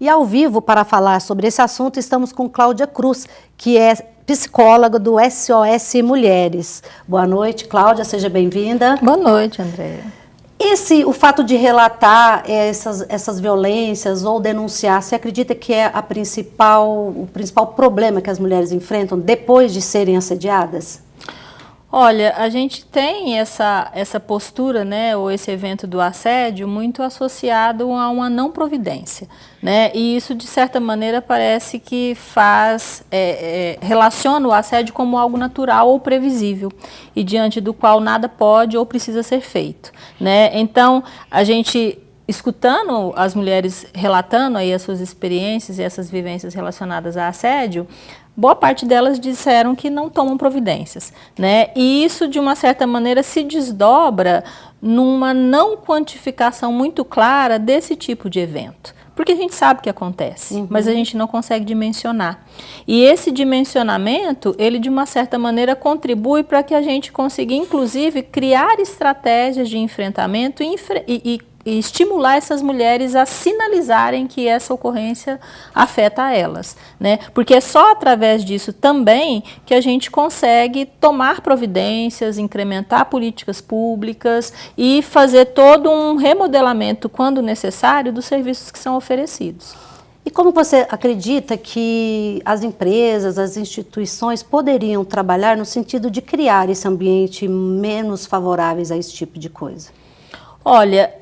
E ao vivo, para falar sobre esse assunto, estamos com Cláudia Cruz, que é psicóloga do SOS Mulheres. Boa noite, Cláudia, seja bem-vinda. Boa noite, Andréia. O fato de relatar essas violências ou denunciar, você acredita que é o principal problema que as mulheres enfrentam depois de serem assediadas? Olha, a gente tem essa postura, né, ou esse evento do assédio muito associado a uma não providência, né, e isso de certa maneira parece que relaciona o assédio como algo natural ou previsível e diante do qual nada pode ou precisa ser feito, né. Então a gente, escutando as mulheres relatando aí as suas experiências e essas vivências relacionadas a assédio, boa parte delas disseram que não tomam providências, né? E isso, de uma certa maneira, se desdobra numa não quantificação muito clara desse tipo de evento. Porque a gente sabe que acontece, mas a gente não consegue dimensionar. E esse dimensionamento, ele de uma certa maneira contribui para que a gente consiga, inclusive, criar estratégias de enfrentamento e estimular essas mulheres a sinalizarem que essa ocorrência afeta a elas, né? Porque é só através disso também que a gente consegue tomar providências, incrementar políticas públicas e fazer todo um remodelamento, quando necessário, dos serviços que são oferecidos. E como você acredita que as empresas, as instituições poderiam trabalhar no sentido de criar esse ambiente menos favoráveis a esse tipo de coisa? Olha,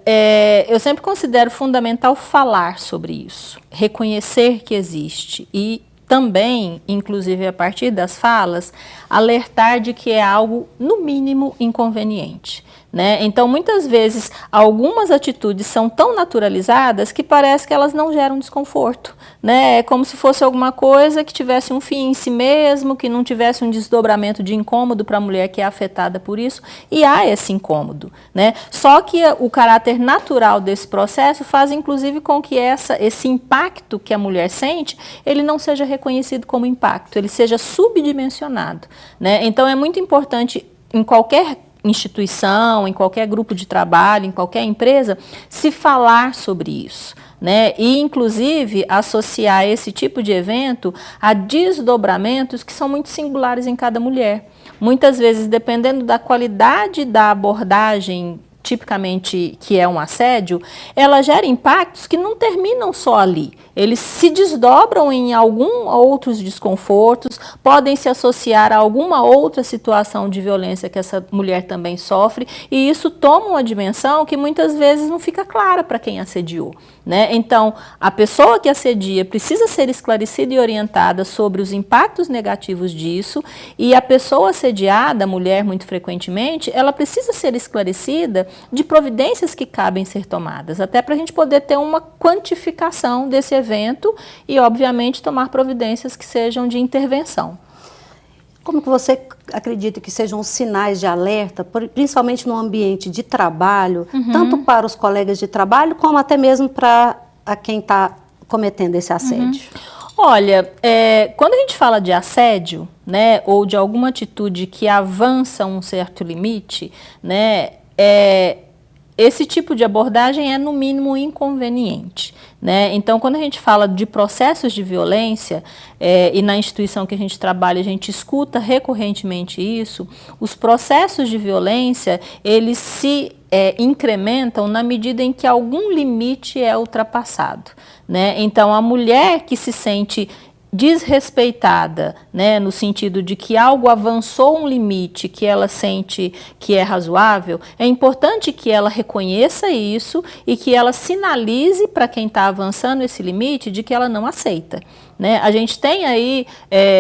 eu sempre considero fundamental falar sobre isso, reconhecer que existe e também, inclusive a partir das falas, alertar de que é algo, no mínimo, inconveniente, né? Então, muitas vezes, algumas atitudes são tão naturalizadas que parece que elas não geram desconforto, né? É como se fosse alguma coisa que tivesse um fim em si mesmo, que não tivesse um desdobramento de incômodo para a mulher que é afetada por isso, e há esse incômodo, né? Só que o caráter natural desse processo faz, inclusive, com que esse impacto que a mulher sente, ele não seja reconhecido como impacto, ele seja subdimensionado, né? Então, é muito importante, em qualquer instituição, em qualquer grupo de trabalho, em qualquer empresa, se falar sobre isso, né? E, inclusive, associar esse tipo de evento a desdobramentos que são muito singulares em cada mulher. Muitas vezes, dependendo da qualidade da abordagem, tipicamente que é um assédio, ela gera impactos que não terminam só ali. Eles se desdobram em alguns outros desconfortos, podem se associar a alguma outra situação de violência que essa mulher também sofre, e isso toma uma dimensão que muitas vezes não fica clara para quem assediou, né? Então, a pessoa que assedia precisa ser esclarecida e orientada sobre os impactos negativos disso, e a pessoa assediada, a mulher muito frequentemente, ela precisa ser esclarecida de providências que cabem ser tomadas, até para a gente poder ter uma quantificação desse evento e, obviamente, tomar providências que sejam de intervenção. Como que você acredita que sejam os sinais de alerta, principalmente no ambiente de trabalho, tanto para os colegas de trabalho, como até mesmo para quem está cometendo esse assédio? Olha, quando a gente fala de assédio, né, ou de alguma atitude que avança um certo limite, né, esse tipo de abordagem é, no mínimo, inconveniente, né? Então, quando a gente fala de processos de violência, e na instituição que a gente trabalha, a gente escuta recorrentemente isso, os processos de violência, eles se incrementam na medida em que algum limite é ultrapassado, né? Então, a mulher que se sente desrespeitada, né, no sentido de que algo avançou um limite que ela sente que é razoável, é importante que ela reconheça isso e que ela sinalize para quem está avançando esse limite de que ela não aceita, né? A gente tem aí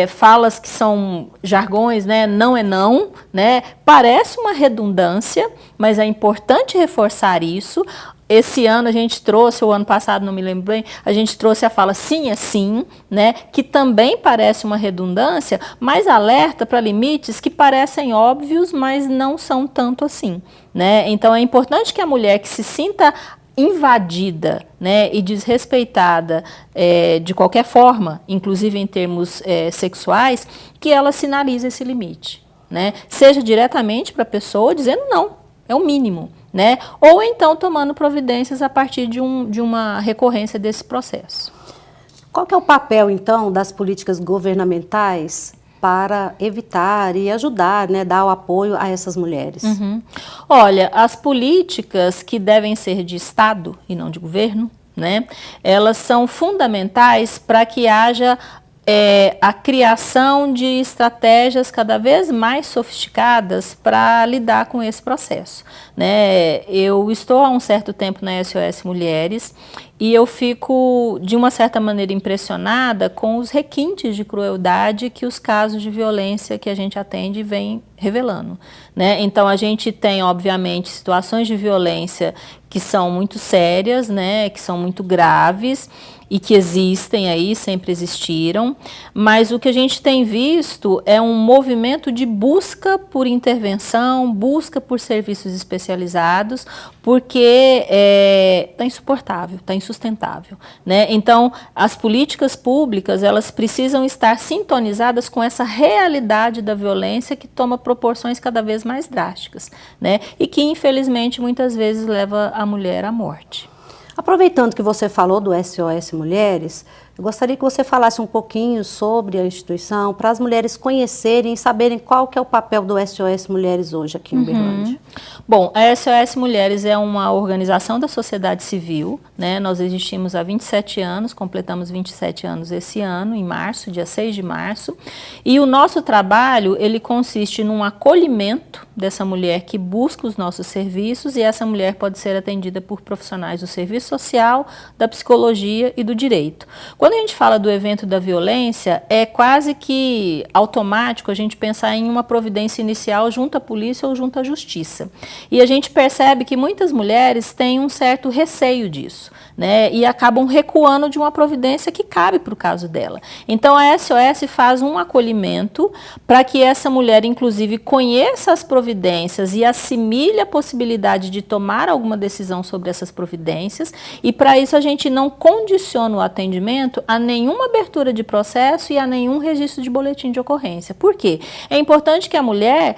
falas que são jargões, né? Não é não, né? Parece uma redundância, mas é importante reforçar isso. Esse ano a gente trouxe, o ano passado não me lembro bem, a gente trouxe a fala sim é sim, né, que também parece uma redundância, mas alerta para limites que parecem óbvios, mas não são tanto assim, né? Então é importante que a mulher que se sinta invadida, né, e desrespeitada de qualquer forma, inclusive em termos sexuais, que ela sinalize esse limite, né? Seja diretamente para a pessoa dizendo não, é o mínimo, né? Ou então tomando providências a partir de uma recorrência desse processo. Qual que é o papel, então, das políticas governamentais para evitar e ajudar, né, dar o apoio a essas mulheres? Olha, as políticas que devem ser de Estado e não de governo, né, elas são fundamentais para que haja a criação de estratégias cada vez mais sofisticadas para lidar com esse processo, né? Eu estou há um certo tempo na SOS Mulheres e eu fico, de uma certa maneira, impressionada com os requintes de crueldade que os casos de violência que a gente atende vêm revelando, né? Então, a gente tem, obviamente, situações de violência que são muito sérias, né? Que são muito graves e que existem aí, sempre existiram, mas o que a gente tem visto é um movimento de busca por intervenção, busca por serviços especializados, porque está insuportável, está insustentável, né? Então, as políticas públicas, elas precisam estar sintonizadas com essa realidade da violência que toma proporções cada vez mais drásticas, né? E que, infelizmente, muitas vezes leva a mulher à morte. Aproveitando que você falou do SOS Mulheres, eu gostaria que você falasse um pouquinho sobre a instituição, para as mulheres conhecerem e saberem qual que é o papel do SOS Mulheres hoje aqui em Uberlândia. Bom, a SOS Mulheres é uma organização da sociedade civil, né? Nós existimos há 27 anos, completamos 27 anos esse ano, em março, dia 6 de março, e o nosso trabalho, ele consiste num acolhimento dessa mulher que busca os nossos serviços, e essa mulher pode ser atendida por profissionais do serviço social, da psicologia e do direito. Quando a gente fala do evento da violência, é quase que automático a gente pensar em uma providência inicial junto à polícia ou junto à justiça. E a gente percebe que muitas mulheres têm um certo receio disso, né? E acabam recuando de uma providência que cabe para o caso dela. Então a SOS faz um acolhimento para que essa mulher, inclusive, conheça as providências e assimile a possibilidade de tomar alguma decisão sobre essas providências, e para isso a gente não condiciona o atendimento a nenhuma abertura de processo e a nenhum registro de boletim de ocorrência. Por quê? É importante que a mulher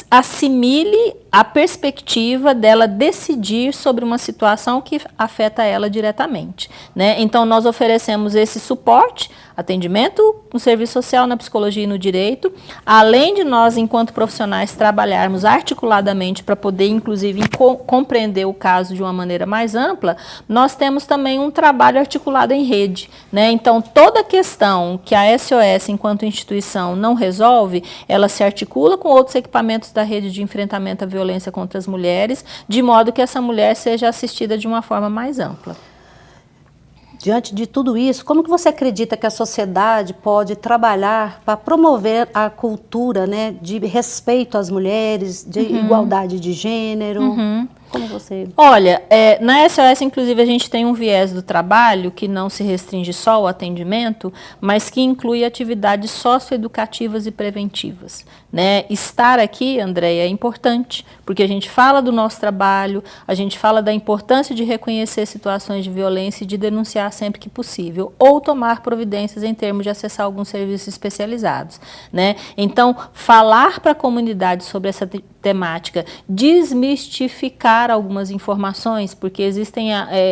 assimile a perspectiva dela decidir sobre uma situação que afeta ela diretamente, né? Então, nós oferecemos esse suporte, atendimento no serviço social, na psicologia e no direito, além de nós, enquanto profissionais, trabalharmos articuladamente para poder, inclusive, compreender o caso de uma maneira mais ampla, nós temos também um trabalho articulado em rede, né? Então, toda questão que a SOS, enquanto instituição, não resolve, ela se articula com outros equipamentos da rede de enfrentamento à violência contra as mulheres, de modo que essa mulher seja assistida de uma forma mais ampla. Diante de tudo isso, como que você acredita que a sociedade pode trabalhar para promover a cultura, né, de respeito às mulheres, de igualdade de gênero? Como você... Olha, na SOS, inclusive, a gente tem um viés do trabalho que não se restringe só ao atendimento, mas que inclui atividades socioeducativas e preventivas, né? Estar aqui, Andréia, é importante, porque a gente fala do nosso trabalho, a gente fala da importância de reconhecer situações de violência e de denunciar sempre que possível, ou tomar providências em termos de acessar alguns serviços especializados, né? Então, falar para a comunidade sobre essa temática, desmistificar algumas informações, porque existem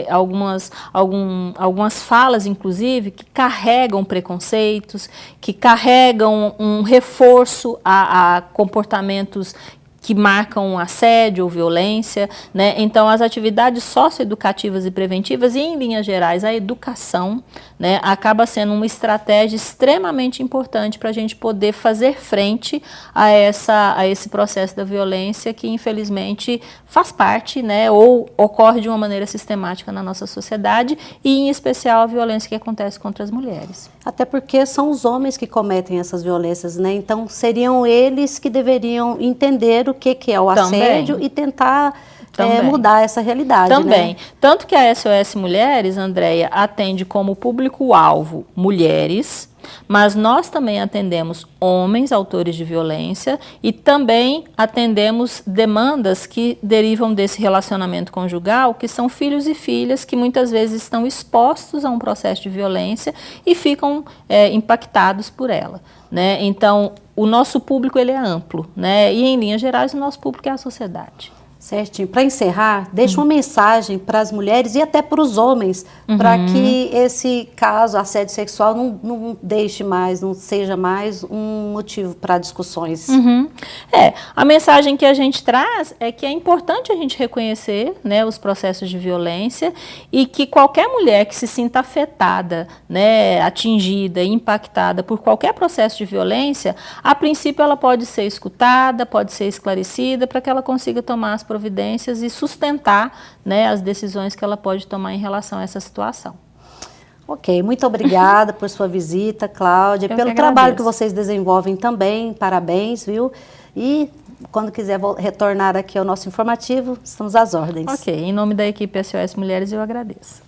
algumas falas, inclusive, que carregam preconceitos, que carregam um reforço a comportamentos que marcam assédio ou violência, né? Então, as atividades socioeducativas e preventivas, e em linhas gerais, a educação, né, acaba sendo uma estratégia extremamente importante para a gente poder fazer frente a esse processo da violência que, infelizmente, faz parte, né, ou ocorre de uma maneira sistemática na nossa sociedade, e, em especial, a violência que acontece contra as mulheres. Até porque são os homens que cometem essas violências, né? Então, seriam eles que deveriam entender o que é o assédio e tentar mudar essa realidade. Também. Né? Tanto que a SOS Mulheres, Andréia, atende como público-alvo mulheres, mas nós também atendemos homens autores de violência e também atendemos demandas que derivam desse relacionamento conjugal, que são filhos e filhas que muitas vezes estão expostos a um processo de violência e ficam impactados por ela, né? Então, o nosso público ele é amplo, né? E em linhas gerais o nosso público é a sociedade. Certinho. Para encerrar, deixa uma mensagem para as mulheres e até para os homens, para que esse caso, assédio sexual, não deixe mais, não seja mais um motivo para discussões. A mensagem que a gente traz é que é importante a gente reconhecer, né, os processos de violência e que qualquer mulher que se sinta afetada, né, atingida, impactada por qualquer processo de violência, a princípio ela pode ser escutada, pode ser esclarecida para que ela consiga tomar as providências e sustentar, né, as decisões que ela pode tomar em relação a essa situação. Ok, muito obrigada por sua visita, Cláudia, pelo trabalho que vocês desenvolvem também, parabéns, viu? E quando quiser retornar aqui ao nosso informativo, estamos às ordens. Ok, em nome da equipe SOS Mulheres eu agradeço.